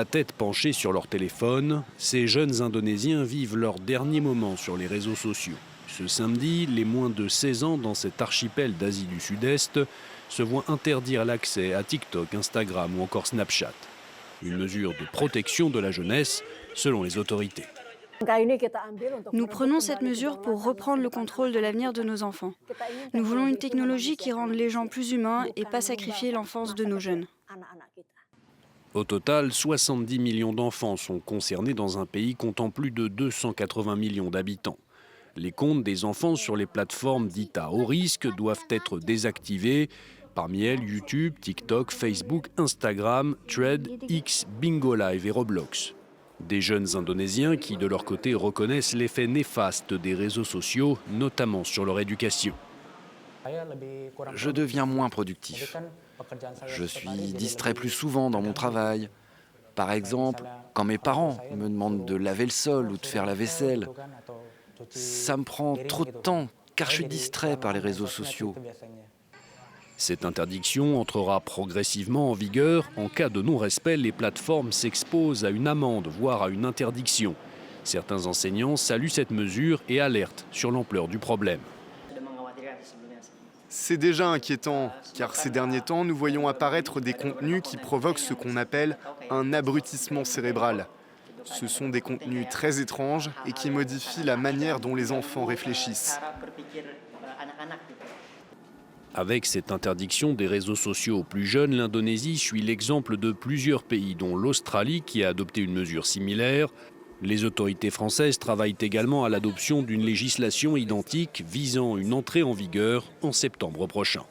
La tête penchée sur leur téléphone, ces jeunes Indonésiens vivent leurs derniers moments sur les réseaux sociaux. Ce samedi, les moins de 16 ans dans cet archipel d'Asie du Sud-Est se voient interdire l'accès à TikTok, Instagram ou encore Snapchat. Une mesure de protection de la jeunesse selon les autorités. Nous prenons cette mesure pour reprendre le contrôle de l'avenir de nos enfants. Nous voulons une technologie qui rende les gens plus humains et pas sacrifier l'enfance de nos jeunes. Au total, 70 millions d'enfants sont concernés dans un pays comptant plus de 280 millions d'habitants. Les comptes des enfants sur les plateformes dites à haut risque doivent être désactivés. Parmi elles, YouTube, TikTok, Facebook, Instagram, Thread, X, Bingo Live et Roblox. Des jeunes Indonésiens qui, de leur côté, reconnaissent l'effet néfaste des réseaux sociaux, notamment sur leur éducation. Je deviens moins productif. Je suis distrait plus souvent dans mon travail. Par exemple, quand mes parents me demandent de laver le sol ou de faire la vaisselle, ça me prend trop de temps car je suis distrait par les réseaux sociaux. Cette interdiction entrera progressivement en vigueur. En cas de non-respect, les plateformes s'exposent à une amende, voire à une interdiction. Certains enseignants saluent cette mesure et alertent sur l'ampleur du problème. C'est déjà inquiétant, car ces derniers temps, nous voyons apparaître des contenus qui provoquent ce qu'on appelle un abrutissement cérébral. Ce sont des contenus très étranges et qui modifient la manière dont les enfants réfléchissent. Avec cette interdiction des réseaux sociaux aux plus jeunes, l'Indonésie suit l'exemple de plusieurs pays, dont l'Australie qui a adopté une mesure similaire. Les autorités françaises travaillent également à l'adoption d'une législation identique visant une entrée en vigueur en septembre prochain.